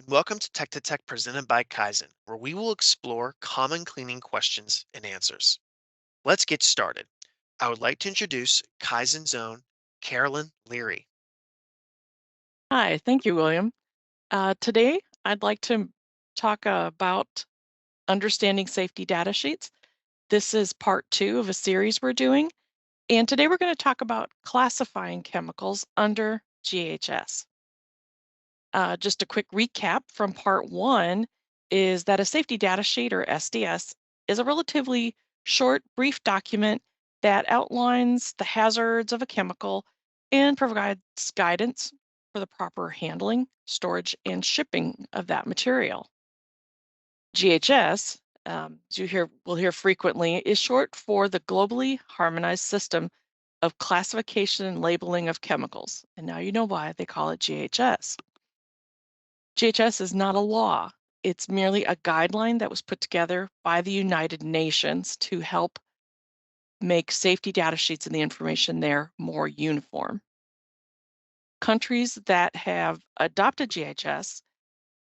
Welcome to Tech presented by KaiZen, where we will explore common cleaning questions and answers. Let's get started. I would like to introduce KaiZen's own Carolyn Leary. Hi, thank you, William. Today, I'd like to talk about understanding safety data sheets. This is part two of a series we're doing, and today we're going to talk about classifying chemicals under GHS. Just a quick recap from part one is that a safety data sheet, or SDS, is a relatively short, brief document that outlines the hazards of a chemical and provides guidance for the proper handling, storage, and shipping of that material. GHS, as will hear frequently, is short for the Globally Harmonized System of Classification and Labeling of Chemicals. And now you know why they call it GHS. GHS is not a law. It's merely a guideline that was put together by the United Nations to help make safety data sheets and the information there more uniform. Countries that have adopted GHS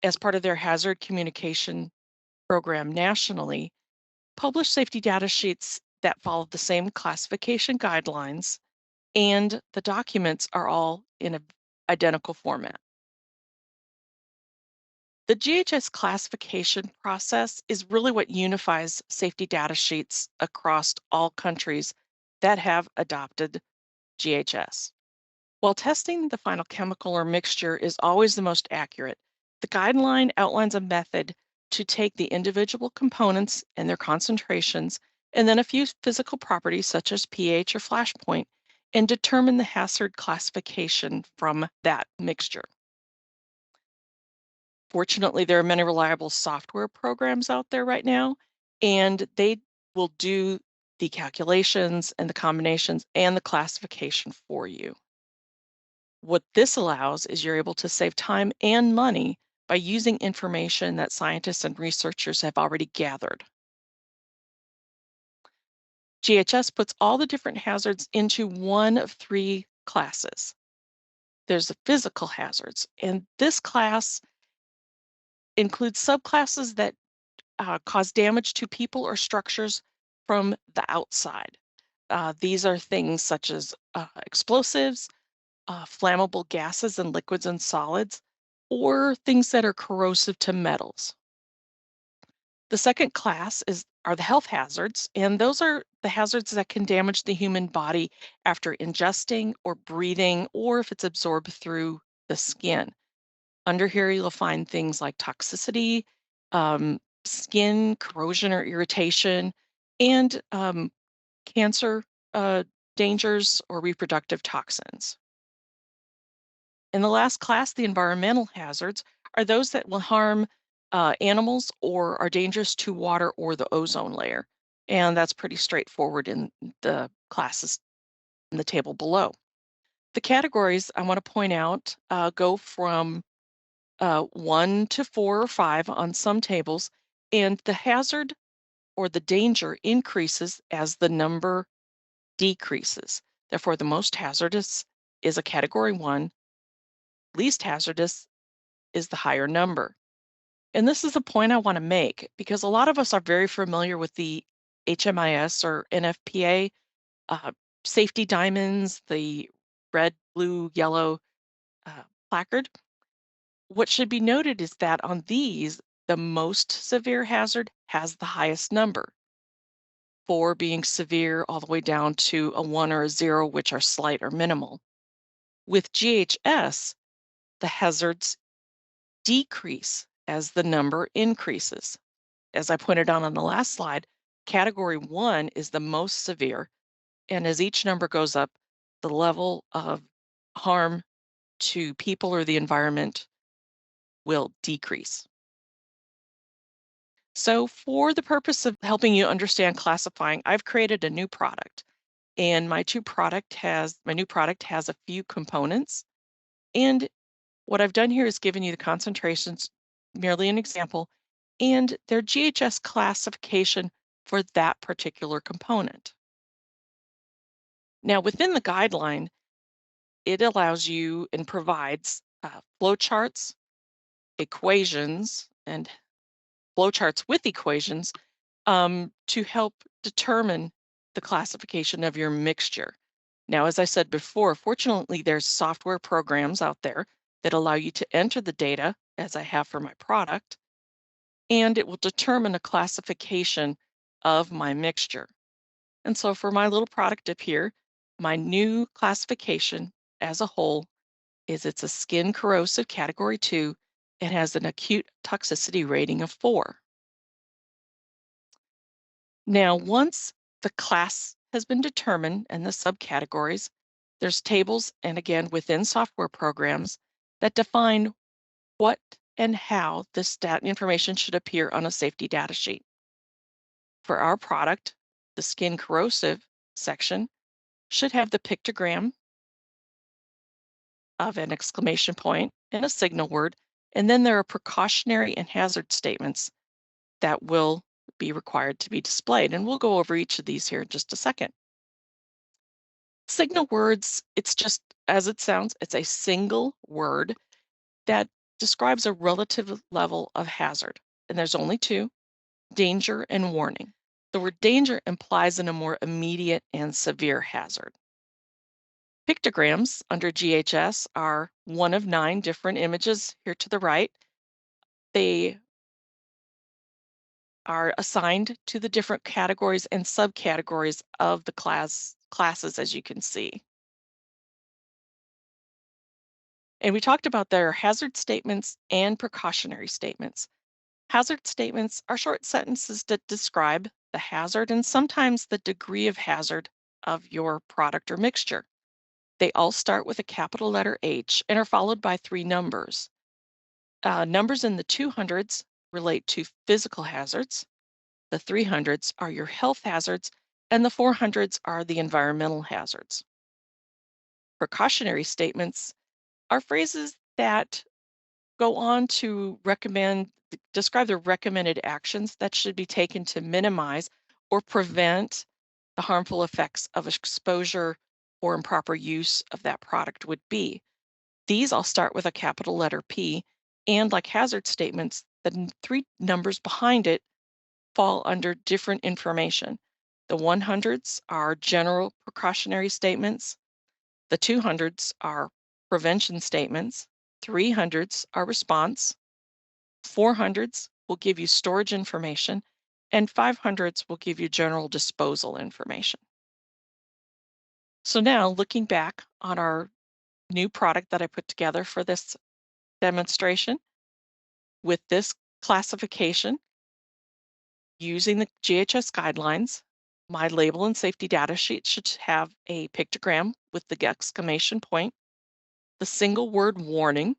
as part of their hazard communication program nationally publish safety data sheets that follow the same classification guidelines, and the documents are all in an identical format. The GHS classification process is really what unifies safety data sheets across all countries that have adopted GHS. While testing the final chemical or mixture is always the most accurate, the guideline outlines a method to take the individual components and their concentrations, and then a few physical properties such as pH or flash point, and determine the hazard classification from that mixture. Fortunately, there are many reliable software programs out there right now, and they will do the calculations and the combinations and the classification for you. What this allows is you're able to save time and money by using information that scientists and researchers have already gathered. GHS puts all the different hazards into one of three classes. There's the physical hazards, and this class includes subclasses that cause damage to people or structures from the outside. These are things such as explosives, flammable gases and liquids and solids, or things that are corrosive to metals. The second class are the health hazards, and those are the hazards that can damage the human body after ingesting or breathing, or if it's absorbed through the skin. Under here, you'll find things like toxicity, skin corrosion or irritation, and cancer dangers or reproductive toxins. In the last class, the environmental hazards are those that will harm animals or are dangerous to water or the ozone layer. And that's pretty straightforward in the classes in the table below. The categories I want to point out go from 1 to 4 or 5 on some tables, and the hazard or the danger increases as the number decreases. Therefore, the most hazardous is a category 1, least hazardous is the higher number. And this is the point I want to make because a lot of us are very familiar with the HMIS or NFPA uh, safety diamonds, the red, blue, yellow placard. What should be noted is that on these, the most severe hazard has the highest number, 4 being severe all the way down to a 1 or a 0, which are slight or minimal. With GHS, the hazards decrease as the number increases. As I pointed out on the last slide, category 1 is the most severe, and as each number goes up, the level of harm to people or the environment will decrease. So for the purpose of helping you understand classifying, I've created a new product, and my new product has a few components. And what I've done here is given you the concentrations, merely an example, and their GHS classification for that particular component. Now, within the guideline, it allows you and provides flow charts equations and flowcharts with equations to help determine the classification of your mixture. Now, as I said before, fortunately, there's software programs out there that allow you to enter the data, as I have for my product, and it will determine a classification of my mixture. And so for my little product up here, my new classification as a whole is it's a skin corrosive category 2. It has an acute toxicity rating of 4. Now, once the class has been determined and the subcategories, there's tables and again within software programs that define what and how this stat information should appear on a safety data sheet. For our product, the skin corrosive section should have the pictogram of an exclamation point and a signal word, and then there are precautionary and hazard statements that will be required to be displayed. And we'll go over each of these here in just a second. Signal words, it's just as it sounds, it's a single word that describes a relative level of hazard. And there's only two: danger and warning. The word danger implies a more immediate and severe hazard. Pictograms under GHS are one of 9 different images here to the right. They are assigned to the different categories and subcategories of the classes, as you can see. And we talked about their hazard statements and precautionary statements. Hazard statements are short sentences that describe the hazard and sometimes the degree of hazard of your product or mixture. They all start with a capital letter H and are followed by 3 numbers. Numbers in the 200s relate to physical hazards, the 300s are your health hazards, and the 400s are the environmental hazards. Precautionary statements are phrases that go on to describe the recommended actions that should be taken to minimize or prevent the harmful effects of exposure or improper use of that product would be. These all start with a capital letter P, and like hazard statements, the 3 numbers behind it fall under different information. The 100s are general precautionary statements, the 200s are prevention statements, 300s are response, 400s will give you storage information, and 500s will give you general disposal information. So now looking back on our new product that I put together for this demonstration, with this classification, using the GHS guidelines, my label and safety data sheet should have a pictogram with the exclamation point, the single word warning,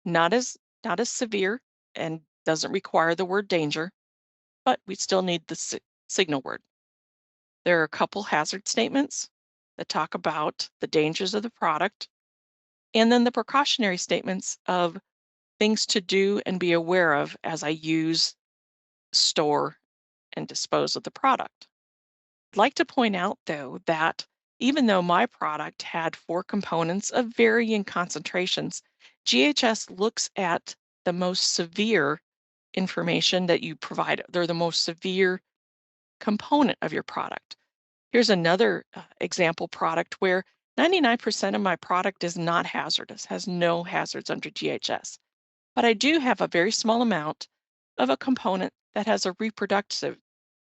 not as severe and doesn't require the word danger, but we still need the signal word. There are a couple hazard statements that talk about the dangers of the product, and then the precautionary statements of things to do and be aware of as I use, store, and dispose of the product. I'd like to point out, though, that even though my product had 4 components of varying concentrations, GHS looks at the most severe information that you provide. They're the most severe component of your product. Here's another example product where 99% of my product is not hazardous, has no hazards under GHS. But I do have a very small amount of a component that has a reproductive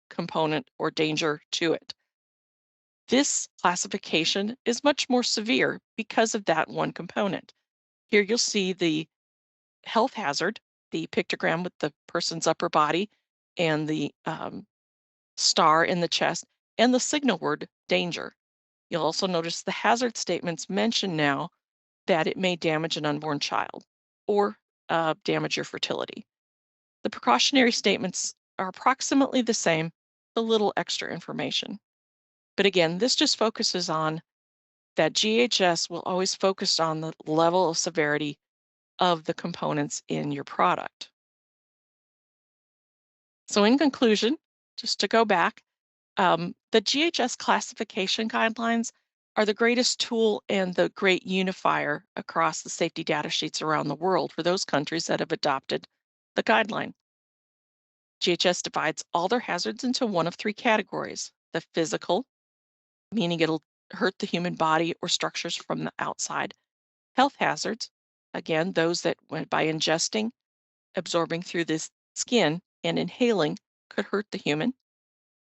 component or danger to it. This classification is much more severe because of that one component. Here you'll see the health hazard, the pictogram with the person's upper body and the star in the chest, and the signal word danger. You'll also notice the hazard statements mention now that it may damage an unborn child or damage your fertility. The precautionary statements are approximately the same, a little extra information. But again, this just focuses on that GHS will always focus on the level of severity of the components in your product. So in conclusion, just to go back, the GHS classification guidelines are the greatest tool and the great unifier across the safety data sheets around the world for those countries that have adopted the guideline. GHS divides all their hazards into one of three categories: the physical, meaning it'll hurt the human body or structures from the outside; health hazards, again, those that by ingesting, absorbing through the skin, and inhaling could hurt the human;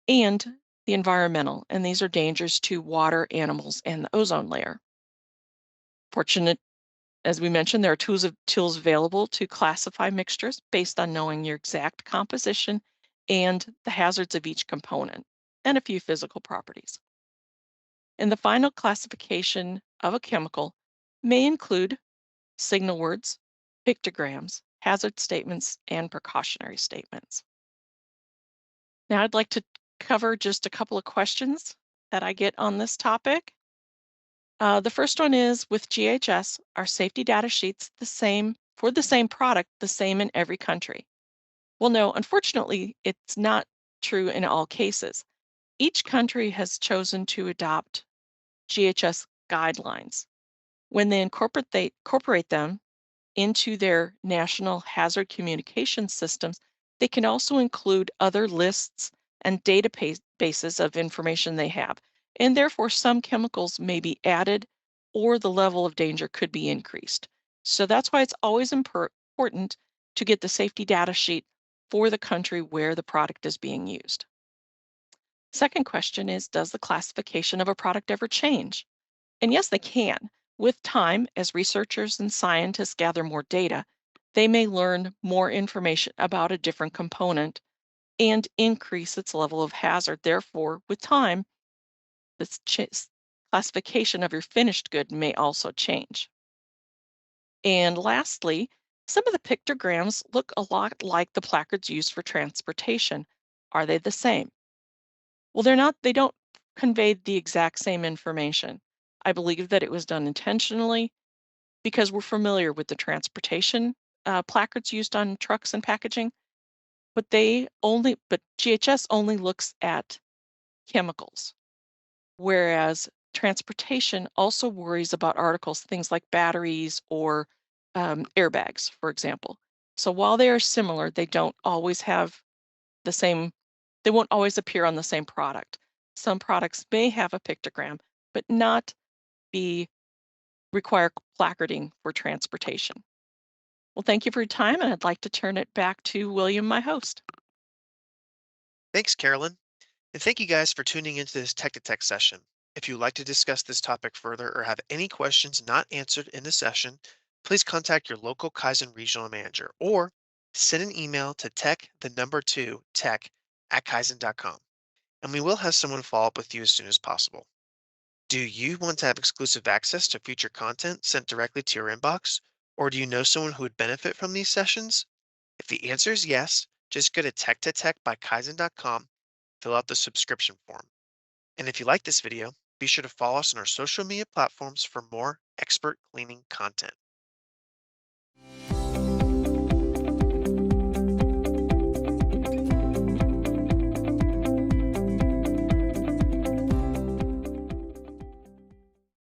and the environmental, and these are dangers to water, animals, and the ozone layer. Fortunate, as we mentioned, there are tools available to classify mixtures based on knowing your exact composition and the hazards of each component, and a few physical properties. And the final classification of a chemical may include signal words, pictograms, hazard statements, and precautionary statements. Now I'd like to cover just a couple of questions that I get on this topic. The first one is, with GHS, are safety data sheets the same for the same product, the same in every country? Well, no, unfortunately, it's not true in all cases. Each country has chosen to adopt GHS guidelines. When they incorporate them into their national hazard communication systems, they can also include other lists and databases of information they have. And therefore, some chemicals may be added or the level of danger could be increased. So that's why it's always important to get the safety data sheet for the country where the product is being used. Second question is, does the classification of a product ever change? And yes, they can. With time, as researchers and scientists gather more data, they may learn more information about a different component and increase its level of hazard. Therefore, with time, this classification of your finished good may also change. And lastly, some of the pictograms look a lot like the placards used for transportation. Are they the same? Well, they're not, they don't convey the exact same information. I believe that it was done intentionally because we're familiar with the transportation placards used on trucks and packaging, but GHS only looks at chemicals, whereas transportation also worries about articles, things like batteries or airbags, for example. So while they are similar, they don't always have the same, they won't always appear on the same product. Some products may have a pictogram, but not be require placarding for transportation. Well, thank you for your time, and I'd like to turn it back to William, my host. Thanks, Carolyn. And thank you guys for tuning into this Tech to Tech session. If you'd like to discuss this topic further or have any questions not answered in the session, please contact your local Kaizen regional manager or send an email to tech@kaizen.com, and we will have someone follow up with you as soon as possible. Do you want to have exclusive access to future content sent directly to your inbox, or do you know someone who would benefit from these sessions? If the answer is yes, just go to tech2tech.kaizen.com, fill out the subscription form. And if you like this video, be sure to follow us on our social media platforms for more expert cleaning content.